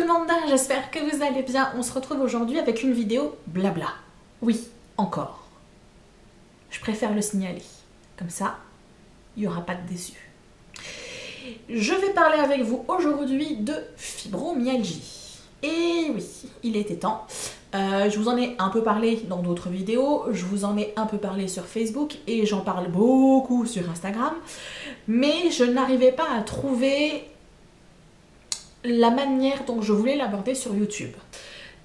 le monde, j'espère que vous allez bien. On se retrouve aujourd'hui avec une vidéo blabla. Oui, encore. Je préfère le signaler. Comme ça, il n'y aura pas de déçus. Je vais parler avec vous aujourd'hui de fibromyalgie. Et oui, il était temps. Je vous en ai un peu parlé dans d'autres vidéos, je vous en ai un peu parlé sur Facebook et j'en parle beaucoup sur Instagram. Mais je n'arrivais pas à trouver la manière dont je voulais l'aborder sur YouTube.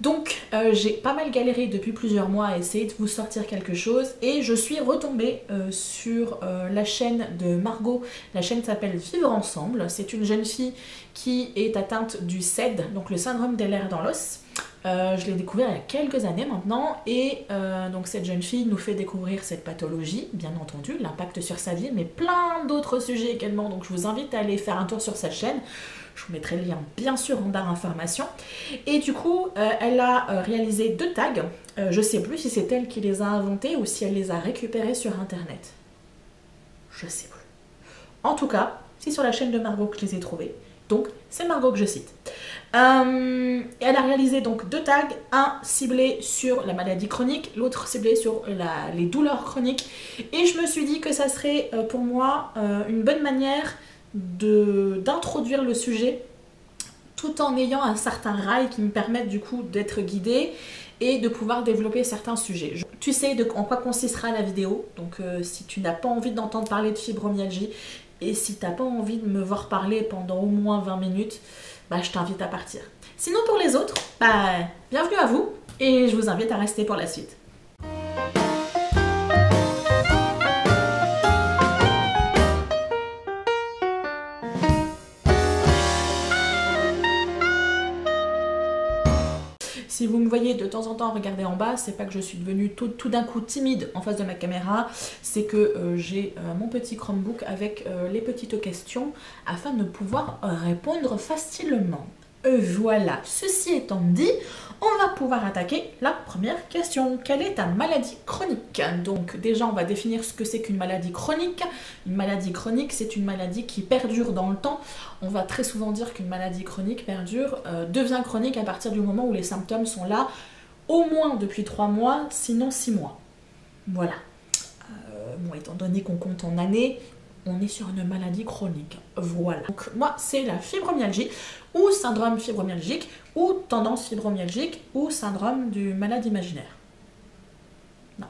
Donc j'ai pas mal galéré depuis plusieurs mois à essayer de vous sortir quelque chose et je suis retombée sur la chaîne de Margot. La chaîne s'appelle Vivre Ensemble. C'est une jeune fille qui est atteinte du SED, donc le syndrome des lèvres dans l'os. Je l'ai découvert il y a quelques années maintenant et donc cette jeune fille nous fait découvrir cette pathologie, bien entendu, l'impact sur sa vie, mais plein d'autres sujets également. Donc je vous invite à aller faire un tour sur sa chaîne. Je vous mettrai le lien bien sûr en barre information. Et du coup, elle a réalisé 2 tags. Je sais plus si c'est elle qui les a inventés ou si elle les a récupérés sur internet. Je sais plus. En tout cas, c'est sur la chaîne de Margot que je les ai trouvés. Donc, c'est Margot que je cite. Elle a réalisé donc 2 tags, un ciblé sur la maladie chronique, l'autre ciblé sur les douleurs chroniques. Et je me suis dit que ça serait pour moi une bonne manière d'introduire le sujet tout en ayant un certain rail qui me permette du coup d'être guidée et de pouvoir développer certains sujets. Tu sais en quoi consistera la vidéo, donc si tu n'as pas envie d'entendre parler de fibromyalgie et si tu n'as pas envie de me voir parler pendant au moins 20 minutes, bah, je t'invite à partir. Sinon pour les autres, bah, bienvenue à vous et je vous invite à rester pour la suite. Si vous me voyez de temps en temps regarder en bas, c'est pas que je suis devenue tout d'un coup timide en face de ma caméra, c'est que j'ai mon petit Chromebook avec les petites questions afin de pouvoir répondre facilement. Voilà, ceci étant dit, on va pouvoir attaquer la première question. Quelle est ta maladie chronique? Donc déjà, on va définir ce que c'est qu'une maladie chronique. Une maladie chronique, c'est une maladie qui perdure dans le temps. On va très souvent dire qu'une maladie chronique devient chronique à partir du moment où les symptômes sont là, au moins depuis 3 mois, sinon 6 mois. Voilà. Bon, étant donné qu'on compte en années, on est sur une maladie chronique. Voilà. Donc moi, c'est la fibromyalgie, ou syndrome fibromyalgique, ou tendance fibromyalgique, ou syndrome du malade imaginaire. Non.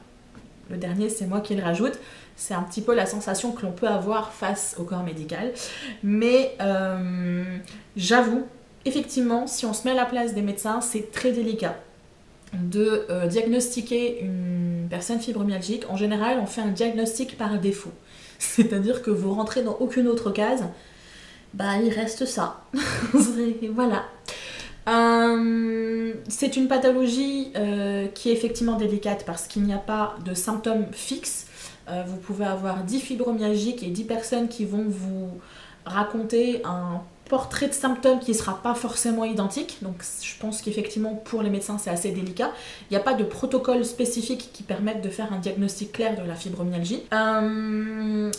Le dernier, c'est moi qui le rajoute. C'est un petit peu la sensation que l'on peut avoir face au corps médical. Mais j'avoue, effectivement, si on se met à la place des médecins, c'est très délicat de diagnostiquer une personne fibromyalgique. En général, on fait un diagnostic par défaut. C'est-à-dire que vous rentrez dans aucune autre case, bah il reste ça. Voilà. C'est une pathologie qui est effectivement délicate parce qu'il n'y a pas de symptômes fixes. Vous pouvez avoir 10 fibromyalgiques et 10 personnes qui vont vous raconter un portrait de symptômes qui ne sera pas forcément identique. Donc je pense qu'effectivement pour les médecins c'est assez délicat. Il n'y a pas de protocole spécifique qui permette de faire un diagnostic clair de la fibromyalgie.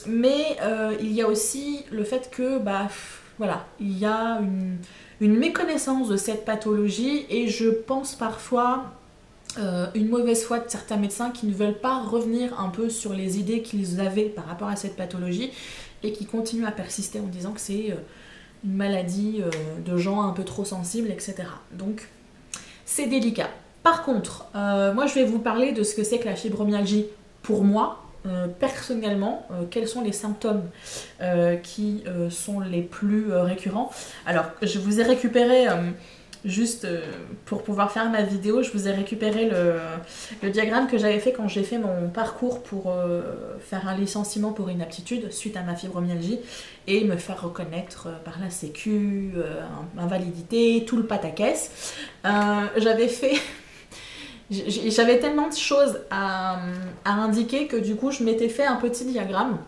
Mais il y a aussi le fait que voilà, il y a une méconnaissance de cette pathologie et je pense parfois une mauvaise foi de certains médecins qui ne veulent pas revenir un peu sur les idées qu'ils avaient par rapport à cette pathologie et qui continuent à persister en disant que c'est une maladie de gens un peu trop sensibles, etc. Donc, c'est délicat. Par contre, moi je vais vous parler de ce que c'est que la fibromyalgie pour moi, personnellement, quels sont les symptômes qui sont les plus récurrents. Alors, je vous ai récupéré, juste pour pouvoir faire ma vidéo, je vous ai récupéré le diagramme que j'avais fait quand j'ai fait mon parcours pour faire un licenciement pour inaptitude suite à ma fibromyalgie et me faire reconnaître par la sécu, invalidité, tout le pataquès. J'avais tellement de choses à indiquer que du coup je m'étais fait un petit diagramme.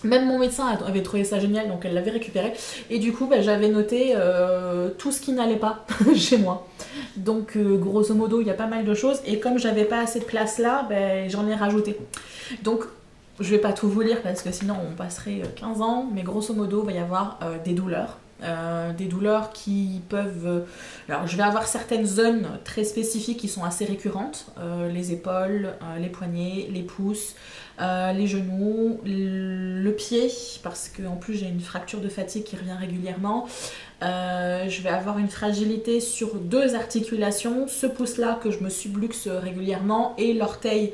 Même mon médecin avait trouvé ça génial, donc elle l'avait récupéré. Et du coup, j'avais noté tout ce qui n'allait pas chez moi. Donc, grosso modo, il y a pas mal de choses. Et comme j'avais pas assez de place là, j'en ai rajouté. Donc, je vais pas tout vous lire parce que sinon on passerait 15 ans. Mais grosso modo, il va y avoir des douleurs. des douleurs qui peuvent... alors je vais avoir certaines zones très spécifiques qui sont assez récurrentes, les épaules, les poignets, les pouces, les genoux, le pied, parce qu'en plus j'ai une fracture de fatigue qui revient régulièrement. Je vais avoir une fragilité sur 2 articulations, ce pouce-là que je me subluxe régulièrement et l'orteil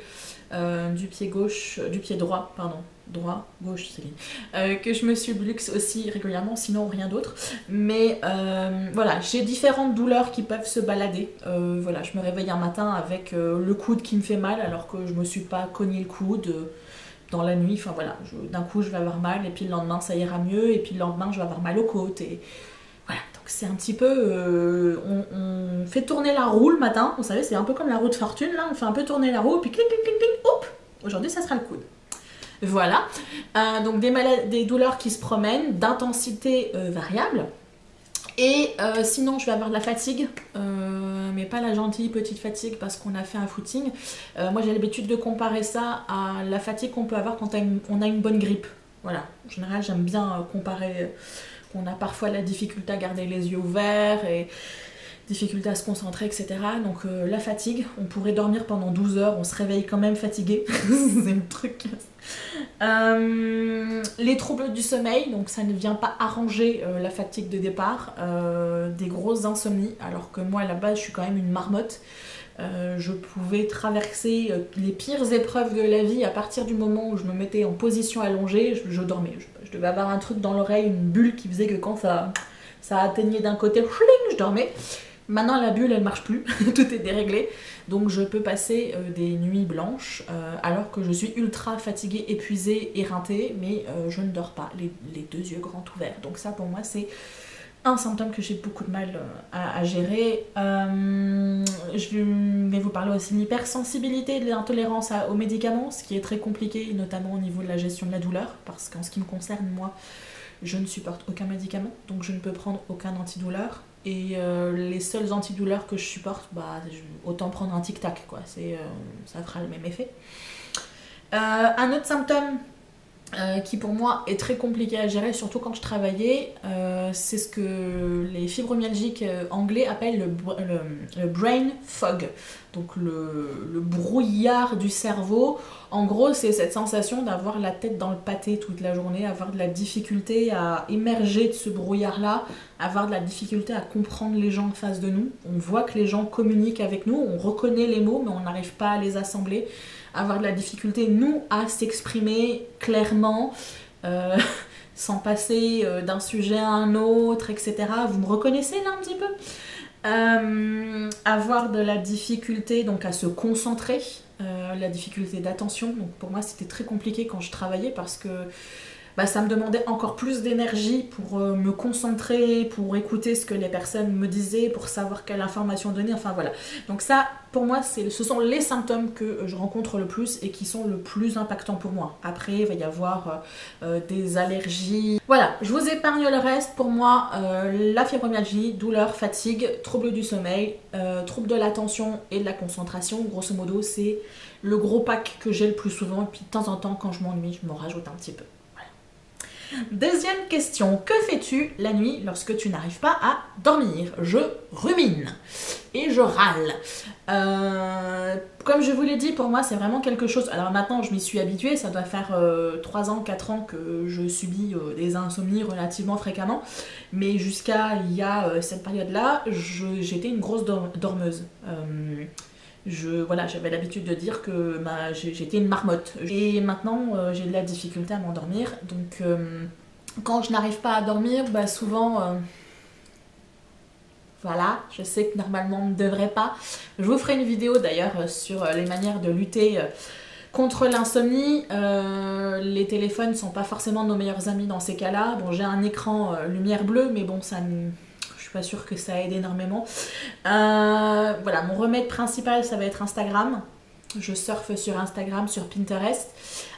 du pied gauche, du pied droit, pardon. Droit, gauche, Céline, que je me subluxe aussi régulièrement, sinon rien d'autre. Mais voilà, j'ai différentes douleurs qui peuvent se balader. Voilà, je me réveille un matin avec le coude qui me fait mal alors que je me suis pas cogné le coude dans la nuit. Enfin voilà, d'un coup je vais avoir mal et puis le lendemain ça ira mieux et puis le lendemain je vais avoir mal aux côtes. Et voilà, donc c'est un petit peu... on fait tourner la roue le matin, vous savez, c'est un peu comme la roue de fortune là, on fait un peu tourner la roue, puis clic, clic, clic, clic, hop, aujourd'hui ça sera le coude. Voilà, donc des douleurs qui se promènent, d'intensité variable. Et sinon, je vais avoir de la fatigue, mais pas la gentille petite fatigue parce qu'on a fait un footing. Moi, j'ai l'habitude de comparer ça à la fatigue qu'on peut avoir quand on a une bonne grippe. Voilà, en général, j'aime bien comparer qu'on a parfois la difficulté à garder les yeux ouverts et difficulté à se concentrer, etc. Donc la fatigue, on pourrait dormir pendant 12 heures, on se réveille quand même fatigué. C'est le truc. Les troubles du sommeil, donc ça ne vient pas arranger la fatigue de départ. Des grosses insomnies, alors que moi à la base je suis quand même une marmotte. Je pouvais traverser les pires épreuves de la vie à partir du moment où je me mettais en position allongée, je dormais. Je devais avoir un truc dans l'oreille, une bulle qui faisait que quand ça atteignait d'un côté, je dormais. Maintenant la bulle elle marche plus, tout est déréglé, donc je peux passer des nuits blanches alors que je suis ultra fatiguée, épuisée, éreintée, mais je ne dors pas, les 2 yeux grands ouverts. Donc ça pour moi c'est un symptôme que j'ai beaucoup de mal à gérer. Je vais vous parler aussi de l'hypersensibilité et de l'intolérance aux médicaments, ce qui est très compliqué, notamment au niveau de la gestion de la douleur, parce qu'en ce qui me concerne, moi, je ne supporte aucun médicament, donc je ne peux prendre aucun antidouleur. Et les seuls antidouleurs que je supporte, bah, autant prendre un tic-tac, quoi. Ça fera le même effet. Un autre symptôme qui pour moi est très compliqué à gérer, surtout quand je travaillais, c'est ce que les fibromyalgiques anglais appellent le brain fog, donc le brouillard du cerveau. En gros, c'est cette sensation d'avoir la tête dans le pâté toute la journée, avoir de la difficulté à émerger de ce brouillard-là, avoir de la difficulté à comprendre les gens en face de nous. On voit que les gens communiquent avec nous, on reconnaît les mots, mais on n'arrive pas à les assembler. Avoir de la difficulté, nous, à s'exprimer clairement, sans passer d'un sujet à un autre, etc. Vous me reconnaissez là un petit peu ? Avoir de la difficulté donc à se concentrer, la difficulté d'attention. Donc pour moi c'était très compliqué quand je travaillais parce que bah, ça me demandait encore plus d'énergie pour me concentrer, pour écouter ce que les personnes me disaient, pour savoir quelle information donner, enfin voilà. Donc ça, pour moi, ce sont les symptômes que je rencontre le plus et qui sont le plus impactants pour moi. Après, il va y avoir des allergies. Voilà, je vous épargne le reste. Pour moi, la fibromyalgie, douleur, fatigue, troubles du sommeil, troubles de l'attention et de la concentration, grosso modo, c'est le gros pack que j'ai le plus souvent. Et puis de temps en temps, quand je m'ennuie, je m'en rajoute un petit peu. Deuxième question, que fais-tu la nuit lorsque tu n'arrives pas à dormir? Je rumine et je râle. Comme je vous l'ai dit, pour moi c'est vraiment quelque chose... Alors maintenant je m'y suis habituée, ça doit faire 3 ans, 4 ans que je subis des insomnies relativement fréquemment. Mais jusqu'à il y a cette période-là, j'étais une grosse dormeuse. Voilà, j'avais l'habitude de dire que j'étais une marmotte. Et maintenant, j'ai de la difficulté à m'endormir. Donc, quand je n'arrive pas à dormir, bah, souvent... voilà, je sais que normalement on ne devrait pas. Je vous ferai une vidéo d'ailleurs sur les manières de lutter contre l'insomnie. Les téléphones ne sont pas forcément nos meilleurs amis dans ces cas-là. Bon, j'ai un écran lumière bleue, mais bon, ça ne... Je suis pas sûre que ça aide énormément. Voilà, mon remède principal, ça va être Instagram. Je surfe sur Instagram, sur Pinterest.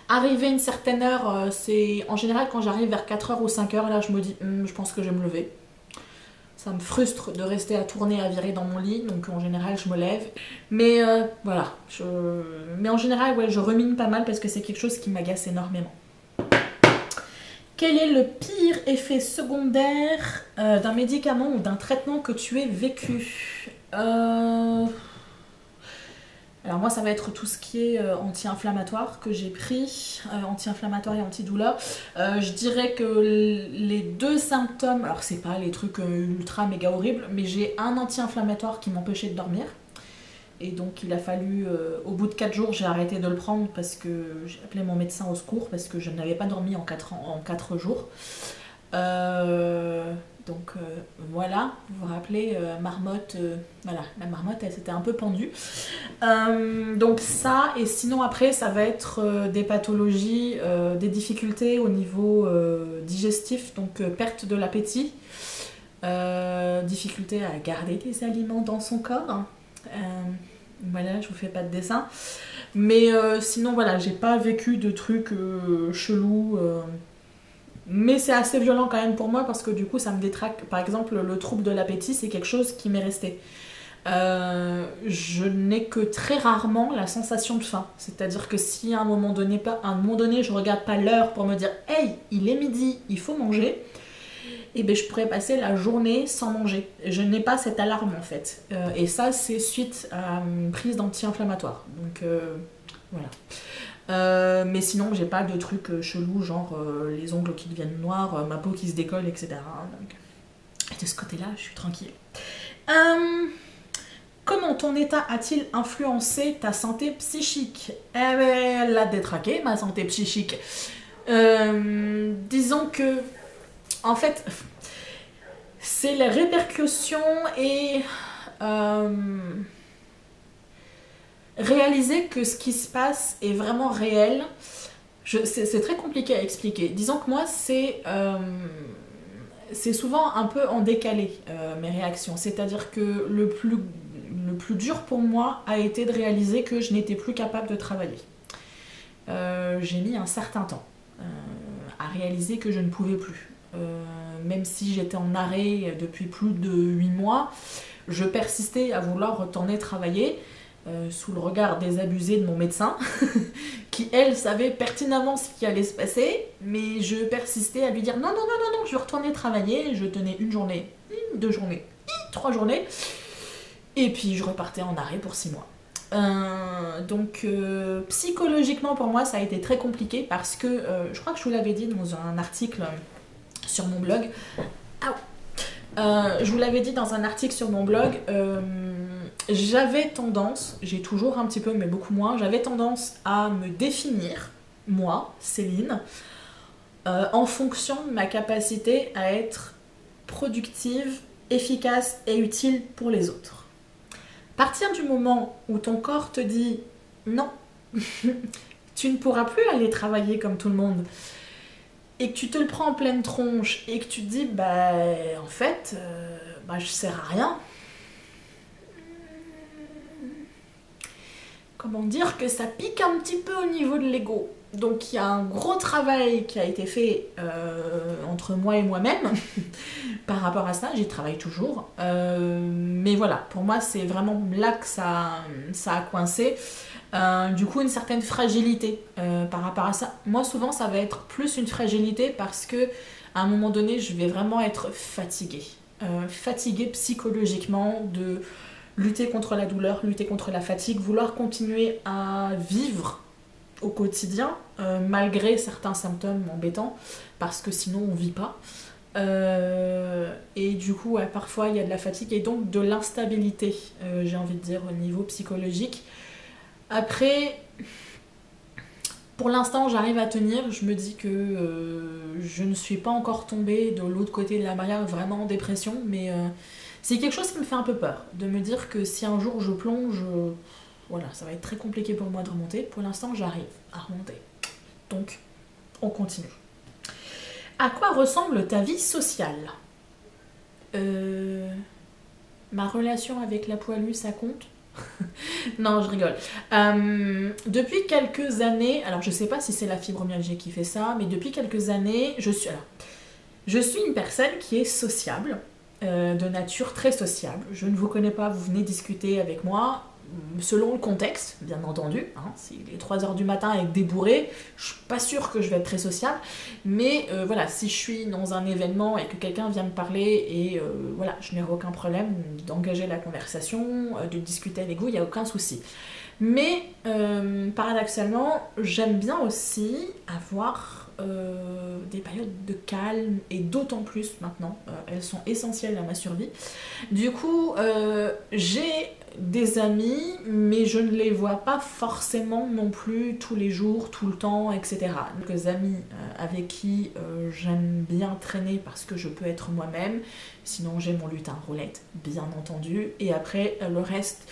Arrivé à une certaine heure, c'est... En général, quand j'arrive vers 4h ou 5h, là, je me dis, je pense que je vais me lever. Ça me frustre de rester à tourner, à virer dans mon lit, donc en général, je me lève. Mais voilà, mais en général, ouais, je rumine pas mal parce que c'est quelque chose qui m'agace énormément. Quel est le pire effet secondaire d'un médicament ou d'un traitement que tu aies vécu? Alors moi, ça va être tout ce qui est anti-inflammatoire que j'ai pris, anti-inflammatoire et antidouleur. Je dirais que les deux symptômes, alors c'est pas les trucs ultra méga horribles, mais j'ai un anti-inflammatoire qui m'empêchait de dormir. Et donc il a fallu, au bout de 4 jours, j'ai arrêté de le prendre parce que j'ai appelé mon médecin au secours parce que je n'avais pas dormi en 4 jours. Donc voilà, vous vous rappelez, marmotte, voilà, la marmotte elle s'était un peu pendue. Donc ça, et sinon après ça va être des pathologies, des difficultés au niveau digestif, donc perte de l'appétit, difficulté à garder des aliments dans son corps. Voilà, je vous fais pas de dessin. Mais sinon voilà, j'ai pas vécu de trucs chelous. Mais c'est assez violent quand même pour moi parce que du coup ça me détraque. Par exemple, le trouble de l'appétit, c'est quelque chose qui m'est resté. Je n'ai que très rarement la sensation de faim. C'est-à-dire que si à un moment donné, je regarde pas l'heure pour me dire « Hey, il est midi, il faut manger », et ben je pourrais passer la journée sans manger. Je n'ai pas cette alarme en fait. Et ça, c'est suite à une prise d'anti-inflammatoire. Donc voilà. Mais sinon, j'ai pas de trucs chelous, genre les ongles qui deviennent noirs, ma peau qui se décolle, etc. Donc, de ce côté-là, je suis tranquille. Comment ton état a-t-il influencé ta santé psychique? Eh ben, elle l'a détraqué, ma santé psychique. Disons que, en fait, c'est les répercussions et réaliser que ce qui se passe est vraiment réel. C'est très compliqué à expliquer. Disons que moi, c'est souvent un peu en décalé, mes réactions. C'est-à-dire que le plus dur pour moi a été de réaliser que je n'étais plus capable de travailler. J'ai mis un certain temps à réaliser que je ne pouvais plus. Même si j'étais en arrêt depuis plus de 8 mois, je persistais à vouloir retourner travailler sous le regard désabusé de mon médecin qui, elle, savait pertinemment ce qui allait se passer, mais je persistais à lui dire non, non, non, non, non, je veux retourner travailler. Je tenais 1 journée, 2 journées, 3 journées, et puis je repartais en arrêt pour 6 mois. Donc psychologiquement pour moi ça a été très compliqué parce que je crois que je vous l'avais dit dans un article sur mon blog. Je vous l'avais dit dans un article sur mon blog, j'avais tendance, j'ai toujours un petit peu mais beaucoup moins, j'avais tendance à me définir, moi, Céline, en fonction de ma capacité à être productive, efficace et utile pour les autres. À partir du moment où ton corps te dit non, tu ne pourras plus aller travailler comme tout le monde, et que tu te le prends en pleine tronche et que tu te dis bah en fait je sers à rien, comment dire que ça pique un petit peu au niveau de l'ego. Donc il y a un gros travail qui a été fait entre moi et moi-même par rapport à ça. J'y travaille toujours, mais voilà, pour moi c'est vraiment là que ça a coincé. Du coup une certaine fragilité par rapport à ça. Moi souvent ça va être plus une fragilité parce que à un moment donné je vais vraiment être fatiguée. Fatiguée psychologiquement de lutter contre la douleur, lutter contre la fatigue, vouloir continuer à vivre au quotidien malgré certains symptômes embêtants parce que sinon on vit pas. Et du coup parfois il y a de la fatigue et donc de l'instabilité, j'ai envie de dire, au niveau psychologique. Après, pour l'instant j'arrive à tenir, je me dis que je ne suis pas encore tombée de l'autre côté de la barrière vraiment en dépression, mais c'est quelque chose qui me fait un peu peur, de me dire que si un jour je plonge, voilà, ça va être très compliqué pour moi de remonter. Pour l'instant j'arrive à remonter, donc on continue. À quoi ressemble ta vie sociale? Ma relation avec la poilue, ça compte? Non, je rigole. Depuis quelques années, alors je sais pas si c'est la fibromyalgie qui fait ça, mais depuis quelques années, je suis une personne qui est sociable, de nature très sociable. Je ne vous connais pas, vous venez discuter avec moi, selon le contexte, bien entendu. Hein, s'il est 3 h du matin avec des bourrés, je suis pas sûre que je vais être très sociable. Mais voilà, si je suis dans un événement et que quelqu'un vient me parler et voilà, je n'ai aucun problème d'engager la conversation, de discuter avec vous, il n'y a aucun souci. Mais paradoxalement, j'aime bien aussi avoir des périodes de calme, et d'autant plus maintenant, elles sont essentielles à ma survie. Du coup, j'ai des amis, mais je ne les vois pas forcément non plus tous les jours, tout le temps, etc. Quelques amis avec qui j'aime bien traîner parce que je peux être moi-même, sinon j'ai mon lutin roulette, bien entendu, et après le reste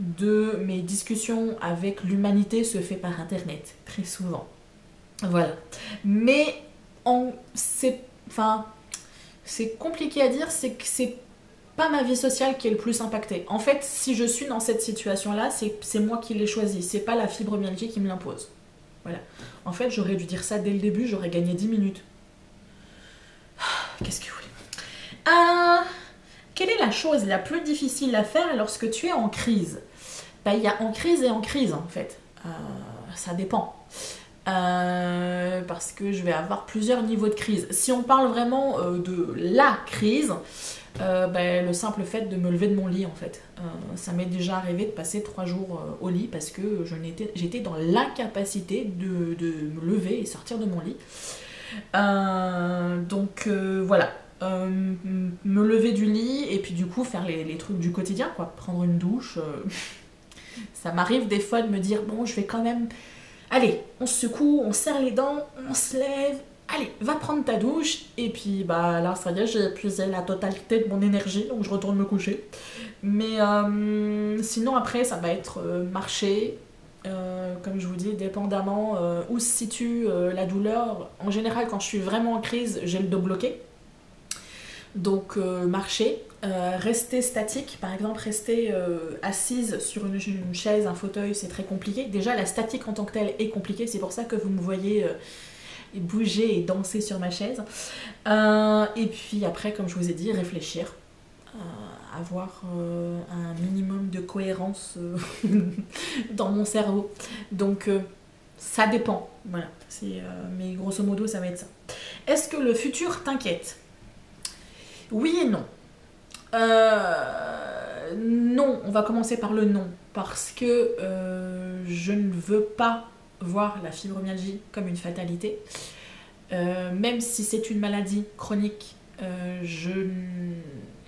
de mes discussions avec l'humanité se fait par internet, très souvent. Voilà. Mais c'est compliqué à dire, c'est que c'est pas ma vie sociale qui est le plus impactée. En fait, si je suis dans cette situation-là, c'est moi qui l'ai choisi, c'est pas la fibromyalgie qui me l'impose. Voilà. En fait, j'aurais dû dire ça dès le début, j'aurais gagné 10 minutes. Qu'est-ce que vous voulez ? Quelle est la chose la plus difficile à faire lorsque tu es en crise ? Il y a en crise et en crise, en fait. Ça dépend. Parce que je vais avoir plusieurs niveaux de crise. Si on parle vraiment de la crise, le simple fait de me lever de mon lit, en fait. Ça m'est déjà arrivé de passer 3 jours au lit parce que j'étais dans l'incapacité de me lever et sortir de mon lit. Voilà. Me lever du lit et puis du coup faire les trucs du quotidien, quoi. Prendre une douche. Ça m'arrive des fois de me dire, bon, je vais quand même... Allez, on se secoue, on serre les dents, on se lève, allez, va prendre ta douche. Et puis, là, ça y est, j'ai épuisé la totalité de mon énergie, donc je retourne me coucher. Mais sinon, après, ça va être marcher, comme je vous dis, dépendamment où se situe la douleur. En général, quand je suis vraiment en crise, j'ai le dos bloqué. Donc, marcher. Rester statique, par exemple rester assise sur une chaise, un fauteuil, c'est très compliqué. Déjà la statique en tant que telle est compliquée, c'est pour ça que vous me voyez bouger et danser sur ma chaise. Et puis après, comme je vous ai dit, réfléchir, avoir un minimum de cohérence dans mon cerveau. Donc ça dépend, voilà. Mais grosso modo ça va être ça. Est-ce que le futur t'inquiète ? Oui et non. Non, on va commencer par le non, parce que je ne veux pas voir la fibromyalgie comme une fatalité. Même si c'est une maladie chronique,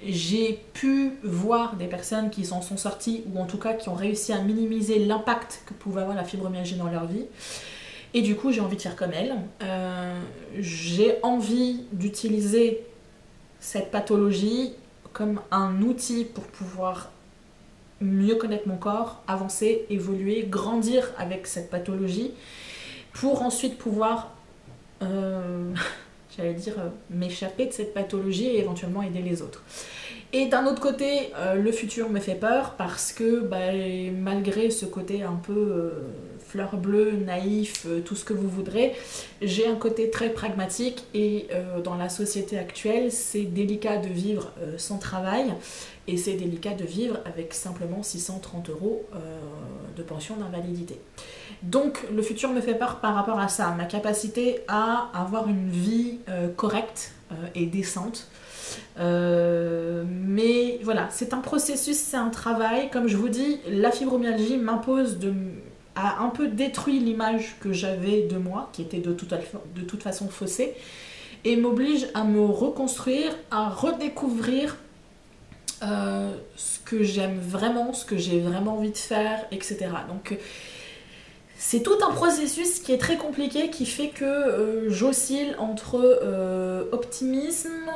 j'ai pu voir des personnes qui s'en sont sorties, ou en tout cas qui ont réussi à minimiser l'impact que pouvait avoir la fibromyalgie dans leur vie. Et du coup, j'ai envie de faire comme elle. J'ai envie d'utiliser cette pathologie comme un outil pour pouvoir mieux connaître mon corps, avancer, évoluer, grandir avec cette pathologie, pour ensuite pouvoir, m'échapper de cette pathologie et éventuellement aider les autres. Et d'un autre côté, le futur me fait peur parce que malgré ce côté un peu fleur bleue, naïf, tout ce que vous voudrez, j'ai un côté très pragmatique et dans la société actuelle, c'est délicat de vivre sans travail et c'est délicat de vivre avec simplement 630 € de pension d'invalidité. Donc le futur me fait peur par rapport à ça, ma capacité à avoir une vie correcte et décente. Mais voilà, c'est un processus, c'est un travail. Comme je vous dis, la fibromyalgie m'impose a un peu détruit l'image que j'avais de moi, qui était de toute façon faussée, et m'oblige à me reconstruire, à redécouvrir ce que j'aime vraiment, ce que j'ai vraiment envie de faire, etc. Donc c'est tout un processus qui est très compliqué, qui fait que j'oscille entre optimisme,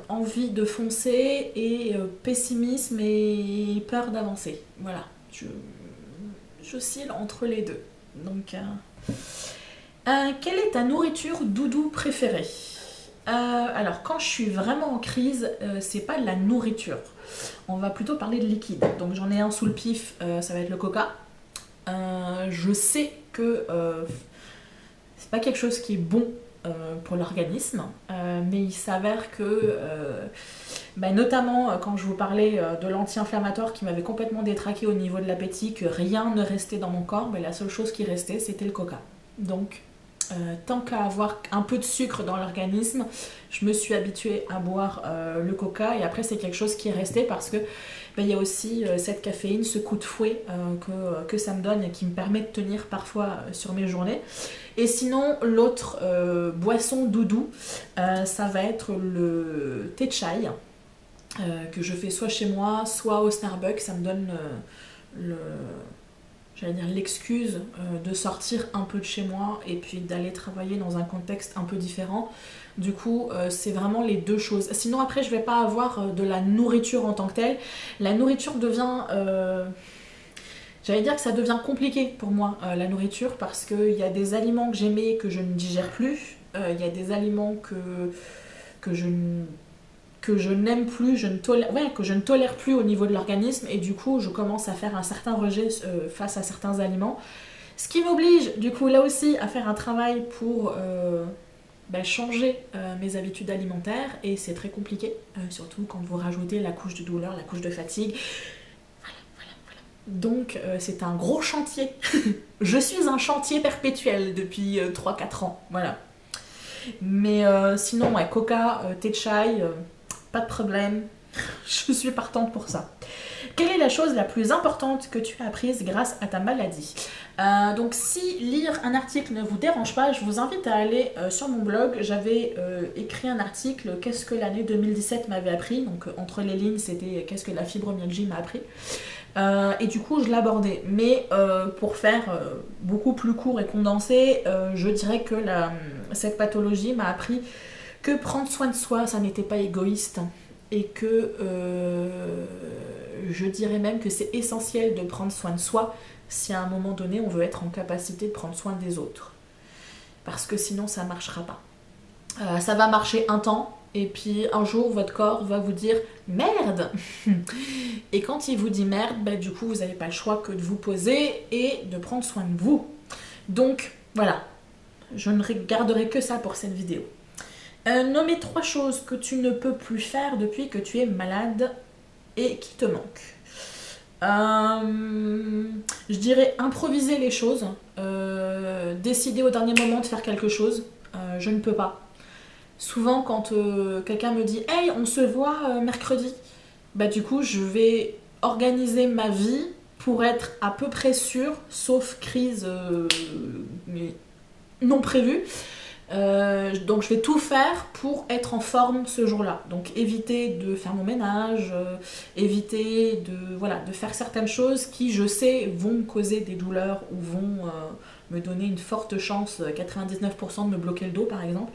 envie de foncer, et pessimisme et peur d'avancer. Voilà, j'oscille entre les deux. Donc, quelle est ta nourriture doudou préférée ? Alors, quand je suis vraiment en crise, c'est pas de la nourriture. On va plutôt parler de liquide. Donc, j'en ai un sous le pif, ça va être le coca. Je sais que c'est pas quelque chose qui est bon pour l'organisme, mais il s'avère que, notamment quand je vous parlais de l'anti-inflammatoire qui m'avait complètement détraqué au niveau de l'appétit, que rien ne restait dans mon corps, mais la seule chose qui restait c'était le coca. Donc tant qu'à avoir un peu de sucre dans l'organisme, je me suis habituée à boire le coca, et après c'est quelque chose qui est resté parce que il y a aussi cette caféine, ce coup de fouet que ça me donne et qui me permet de tenir parfois sur mes journées. Et sinon, l'autre boisson doudou, ça va être le thé chai, que je fais soit chez moi, soit au Starbucks. Ça me donne j'allais dire l'excuse de sortir un peu de chez moi et puis d'aller travailler dans un contexte un peu différent. Du coup, c'est vraiment les deux choses. Sinon, après, je vais pas avoir de la nourriture en tant que telle. La nourriture devient... j'allais dire que ça devient compliqué pour moi, la nourriture, parce qu'il y a des aliments que j'aimais que je ne digère plus. Il y a des aliments que je n'aime plus, que je ne tolère plus au niveau de l'organisme, et du coup je commence à faire un certain rejet face à certains aliments, ce qui m'oblige du coup là aussi à faire un travail pour changer mes habitudes alimentaires, et c'est très compliqué, surtout quand vous rajoutez la couche de douleur, la couche de fatigue. Voilà. Donc c'est un gros chantier. Je suis un chantier perpétuel depuis 3-4 ans, voilà. Mais sinon, ouais, coca, thé chai, pas de problème, je suis partante pour ça. Quelle est la chose la plus importante que tu as apprise grâce à ta maladie? Donc si lire un article ne vous dérange pas, je vous invite à aller sur mon blog. J'avais écrit un article, qu'est-ce que l'année 2017 m'avait appris. Donc entre les lignes, c'était qu'est-ce que la fibromyalgie m'a appris. Et du coup, je l'abordais. Mais pour faire beaucoup plus court et condensé, je dirais que cette pathologie m'a appris que prendre soin de soi, ça n'était pas égoïste, et que je dirais même que c'est essentiel de prendre soin de soi si à un moment donné on veut être en capacité de prendre soin des autres. Parce que sinon ça ne marchera pas. Ça va marcher un temps, et puis un jour votre corps va vous dire merde. Et quand il vous dit merde, du coup vous n'avez pas le choix que de vous poser et de prendre soin de vous. Donc voilà, je ne regarderai que ça pour cette vidéo. Nommez 3 choses que tu ne peux plus faire depuis que tu es malade et qui te manquent. Je dirais improviser les choses, décider au dernier moment de faire quelque chose, je ne peux pas. Souvent quand quelqu'un me dit « Hey, on se voit mercredi », du coup je vais organiser ma vie pour être à peu près sûre, sauf crise non prévue. Donc je vais tout faire pour être en forme ce jour-là. Donc éviter de faire mon ménage, éviter de faire certaines choses qui, je sais, vont me causer des douleurs ou vont me donner une forte chance, 99% de me bloquer le dos par exemple.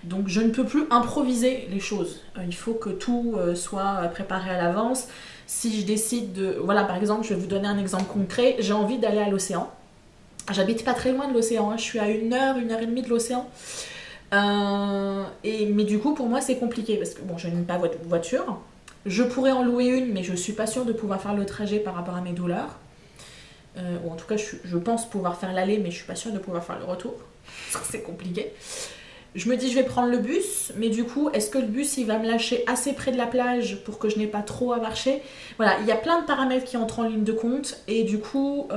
Donc je ne peux plus improviser les choses. Il faut que tout soit préparé à l'avance. Si je décide de... Voilà, par exemple, je vais vous donner un exemple concret. J'ai envie d'aller à l'océan. J'habite pas très loin de l'océan, je suis à 1 heure et demie de l'océan. Mais du coup, pour moi, c'est compliqué parce que bon, je n'ai pas de voiture. Je pourrais en louer une, mais je suis pas sûre de pouvoir faire le trajet par rapport à mes douleurs. Ou en tout cas, je pense pouvoir faire l'aller, mais je suis pas sûre de pouvoir faire le retour. C'est compliqué. Je me dis, je vais prendre le bus, mais du coup, est-ce que le bus, il va me lâcher assez près de la plage pour que je n'ai pas trop à marcher? Voilà, il y a plein de paramètres qui entrent en ligne de compte, et du coup,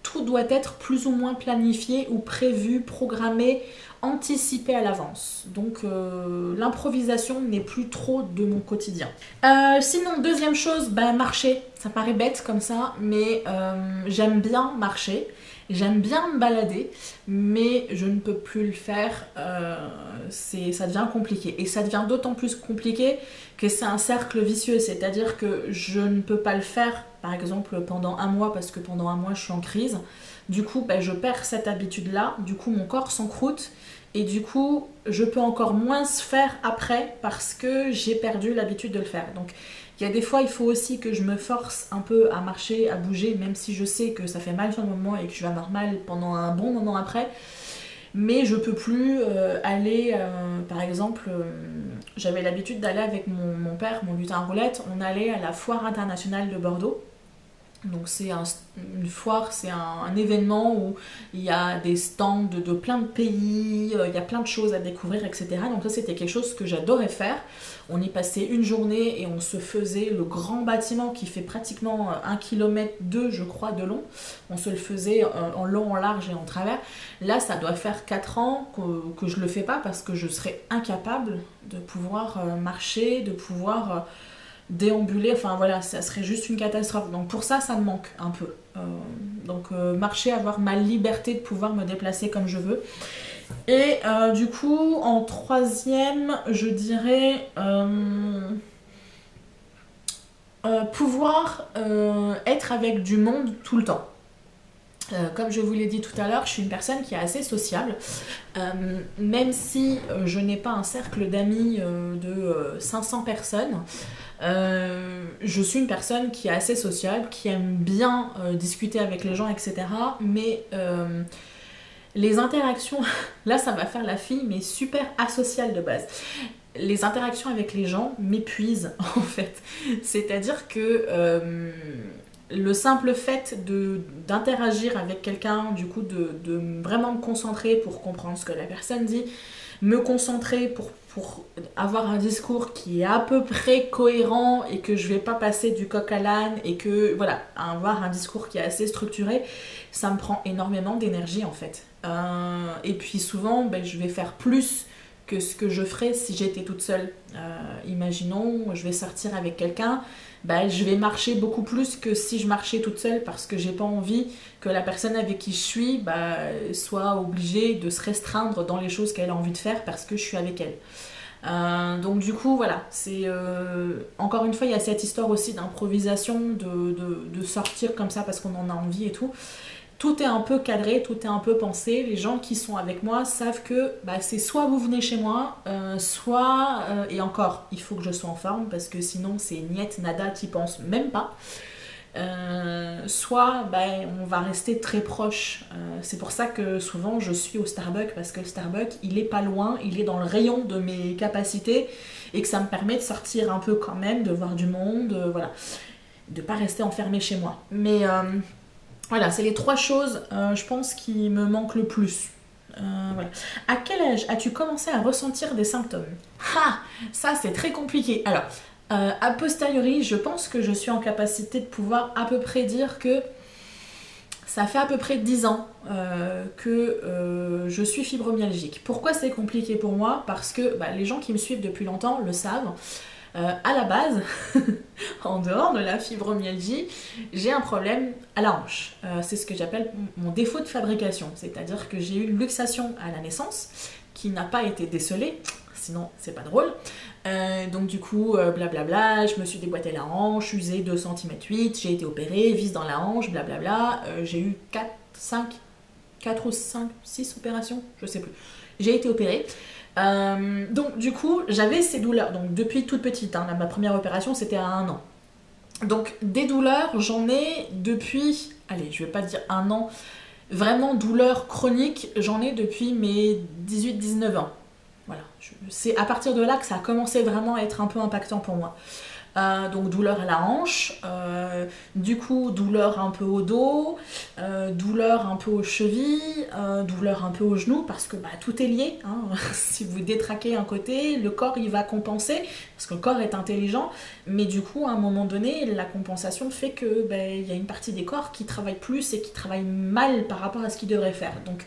tout doit être plus ou moins planifié ou prévu, programmé, anticipé à l'avance. Donc, l'improvisation n'est plus trop de mon quotidien. Sinon, deuxième chose, marcher. Ça paraît bête comme ça, mais j'aime bien marcher. J'aime bien me balader, mais je ne peux plus le faire, ça devient compliqué. Et ça devient d'autant plus compliqué que c'est un cercle vicieux, c'est-à-dire que je ne peux pas le faire, par exemple, pendant un mois, parce que pendant un mois, je suis en crise. Du coup, je perds cette habitude-là, du coup, mon corps s'encroute, et du coup, je peux encore moins se faire après, parce que j'ai perdu l'habitude de le faire. Donc, il y a des fois, il faut aussi que je me force un peu à marcher, à bouger, même si je sais que ça fait mal sur le moment et que je vais avoir mal pendant un bon moment après. Mais je peux plus aller, par exemple, j'avais l'habitude d'aller avec mon père, mon lutin à roulettes, on allait à la foire internationale de Bordeaux. Donc c'est une foire, c'est un événement où il y a des stands de plein de pays, il y a plein de choses à découvrir, etc. Donc ça c'était quelque chose que j'adorais faire. On y passait une journée et on se faisait le grand bâtiment qui fait pratiquement 1,2 km je crois de long. On se le faisait en long, en large et en travers. Là ça doit faire 4 ans que je le fais pas parce que je serais incapable de pouvoir marcher, de pouvoir... déambuler, enfin voilà, ça serait juste une catastrophe. Donc pour ça, ça me manque un peu. Marcher, avoir ma liberté de pouvoir me déplacer comme je veux. Et du coup, en troisième, je dirais pouvoir être avec du monde tout le temps. Comme je vous l'ai dit tout à l'heure, je suis une personne qui est assez sociable, même si je n'ai pas un cercle d'amis de 500 personnes. Je suis une personne qui est assez sociable, qui aime bien discuter avec les gens, etc. Mais les interactions, là ça va faire la fille, mais super asociale de base. Les interactions avec les gens m'épuisent en fait. C'est-à-dire que le simple fait d'interagir avec quelqu'un, du coup de vraiment me concentrer pour comprendre ce que la personne dit, me concentrer pour avoir un discours qui est à peu près cohérent et que je vais pas passer du coq à l'âne et que voilà, avoir un discours qui est assez structuré, ça me prend énormément d'énergie en fait. Et puis souvent, je vais faire plus que ce que je ferais si j'étais toute seule. Imaginons, je vais sortir avec quelqu'un, je vais marcher beaucoup plus que si je marchais toute seule parce que j'ai pas envie que la personne avec qui je suis soit obligée de se restreindre dans les choses qu'elle a envie de faire parce que je suis avec elle. Donc du coup voilà, c'est encore une fois il y a cette histoire aussi d'improvisation, de sortir comme ça parce qu'on en a envie et tout. Tout est un peu cadré, tout est un peu pensé. Les gens qui sont avec moi savent que c'est soit vous venez chez moi, soit... et encore, il faut que je sois en forme parce que sinon c'est niet, nada, t'y penses même pas. Soit on va rester très proche. C'est pour ça que souvent je suis au Starbucks parce que le Starbucks il est pas loin, il est dans le rayon de mes capacités et que ça me permet de sortir un peu quand même, de voir du monde, voilà. De pas rester enfermée chez moi. Mais... voilà, c'est les 3 choses, je pense, qui me manquent le plus. Voilà. À quel âge as-tu commencé à ressentir des symptômes? Ça, c'est très compliqué. Alors, a posteriori, je pense que je suis en capacité de pouvoir à peu près dire que ça fait à peu près 10 ans que je suis fibromyalgique. Pourquoi c'est compliqué pour moi? Parce que les gens qui me suivent depuis longtemps le savent. À la base, en dehors de la fibromyalgie, j'ai un problème à la hanche. C'est ce que j'appelle mon défaut de fabrication. C'est-à-dire que j'ai eu une luxation à la naissance qui n'a pas été décelée, sinon c'est pas drôle. Donc du coup, blablabla, je me suis déboîté la hanche, usé 2 cm 8, j'ai été opérée, vis dans la hanche, blablabla. J'ai eu 4 ou 5, 6 opérations, je sais plus. J'ai été opérée. Donc du coup j'avais ces douleurs donc depuis toute petite, ma première opération c'était à 1 an, donc des douleurs j'en ai depuis, allez je vais pas dire 1 an, vraiment douleurs chroniques j'en ai depuis mes 18-19 ans, voilà, c'est à partir de là que ça a commencé vraiment à être un peu impactant pour moi. Donc douleur à la hanche, du coup douleur un peu au dos, douleur un peu aux chevilles, douleur un peu aux genoux parce que tout est lié, si vous détraquez un côté, le corps il va compenser parce que le corps est intelligent, mais du coup à un moment donné la compensation fait que il y a une partie des corps qui travaille plus et qui travaille mal par rapport à ce qu'il devrait faire. Donc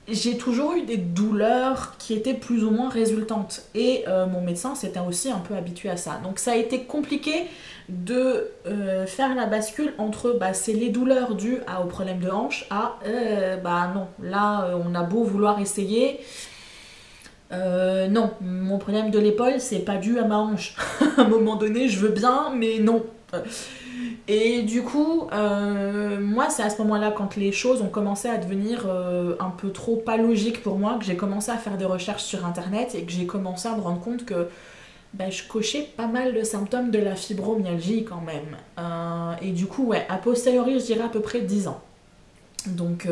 j'ai toujours eu des douleurs qui étaient plus ou moins résultantes et mon médecin s'était aussi un peu habitué à ça. Donc ça a été compliqué de faire la bascule entre c'est les douleurs dues au problème de hanche à non, là on a beau vouloir essayer, non, mon problème de l'épaule c'est pas dû à ma hanche. À un moment donné je veux bien mais non. Et du coup, moi c'est à ce moment-là, quand les choses ont commencé à devenir un peu trop pas logiques pour moi, que j'ai commencé à faire des recherches sur internet et que j'ai commencé à me rendre compte que je cochais pas mal de symptômes de la fibromyalgie quand même. Et du coup, a posteriori, je dirais à peu près 10 ans. Donc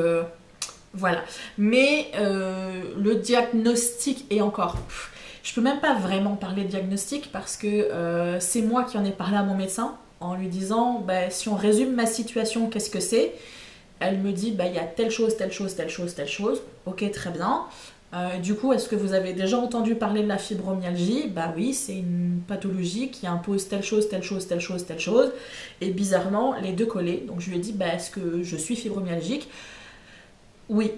voilà. Mais le diagnostic est encore... je peux même pas vraiment parler de diagnostic parce que c'est moi qui en ai parlé à mon médecin. en lui disant bah, si on résume ma situation, qu'est-ce que c'est? Elle me dit bah, il y a telle chose, telle chose, telle chose, telle chose. Ok, très bien. Du coup, est-ce que vous avez déjà entendu parler de la fibromyalgie? Bah oui, c'est une pathologie qui impose telle chose, telle chose, telle chose, telle chose. Et bizarrement, les deux collés. Donc je lui ai dit, bah, est-ce que je suis fibromyalgique? Oui.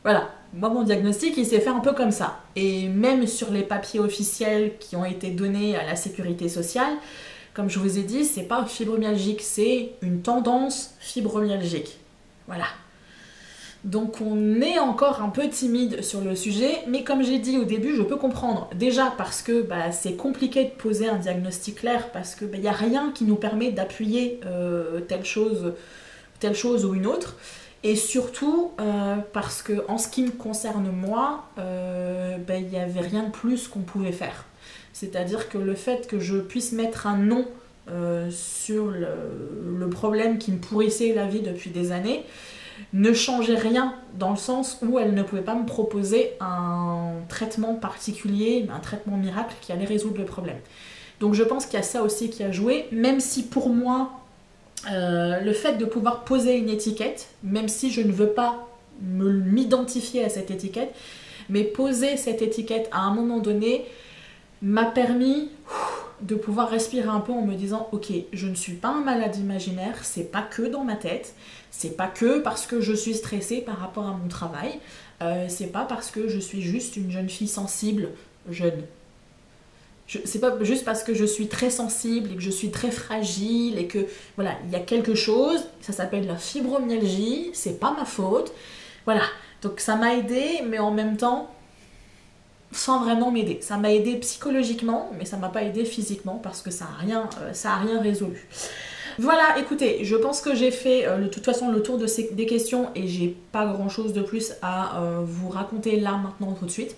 Voilà. Moi, mon diagnostic, il s'est fait un peu comme ça. Et même sur les papiers officiels qui ont été donnés à la sécurité sociale, comme je vous ai dit, c'est pas fibromyalgique, c'est une tendance fibromyalgique. Voilà. Donc on est encore un peu timide sur le sujet, mais comme j'ai dit au début, je peux comprendre. Déjà parce que bah, c'est compliqué de poser un diagnostic clair, parce qu'il n'y a rien qui nous permet d'appuyer telle chose ou une autre. Et surtout parce que en ce qui me concerne moi, il n'y avait rien de plus qu'on pouvait faire. C'est-à-dire que le fait que je puisse mettre un nom sur le problème qui me pourrissait la vie depuis des années, ne changeait rien dans le sens où elle ne pouvait pas me proposer un traitement particulier, un traitement miracle qui allait résoudre le problème. Donc je pense qu'il y a ça aussi qui a joué, même si pour moi, le fait de pouvoir poser une étiquette, même si je ne veux pas m'identifier à cette étiquette, mais poser cette étiquette à un moment donné m'a permis de pouvoir respirer un peu en me disant ok, je ne suis pas un malade imaginaire, c'est pas que dans ma tête, c'est pas que parce que je suis stressée par rapport à mon travail, c'est pas parce que je suis juste une jeune fille sensible, c'est pas juste parce que je suis très sensible et que je suis très fragile et que voilà, il y a quelque chose, ça s'appelle la fibromyalgie, c'est pas ma faute, voilà, donc ça m'a aidée, mais en même temps sans vraiment m'aider. Ça m'a aidé psychologiquement, mais ça m'a pas aidé physiquement parce que ça a rien résolu. Voilà, écoutez, je pense que j'ai fait de toute façon le tour des questions et j'ai pas grand chose de plus à vous raconter là, maintenant, tout de suite.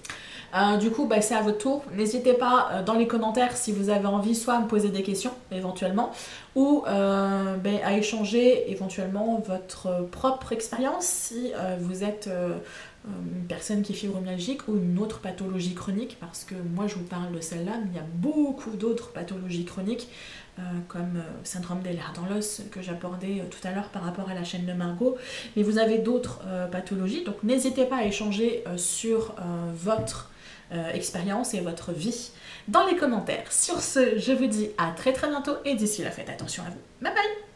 Du coup, bah, c'est à votre tour. N'hésitez pas dans les commentaires si vous avez envie soit à me poser des questions éventuellement ou à échanger éventuellement votre propre expérience si vous êtes une personne qui est fibromyalgique ou une autre pathologie chronique, parce que moi je vous parle de celle-là, mais il y a beaucoup d'autres pathologies chroniques comme syndrome des lèvres dans l'os que j'abordais tout à l'heure par rapport à la chaîne de Margot, mais vous avez d'autres pathologies, donc n'hésitez pas à échanger sur votre expérience et votre vie dans les commentaires. Sur ce, je vous dis à très très bientôt et d'ici là, faites attention à vous. Bye bye!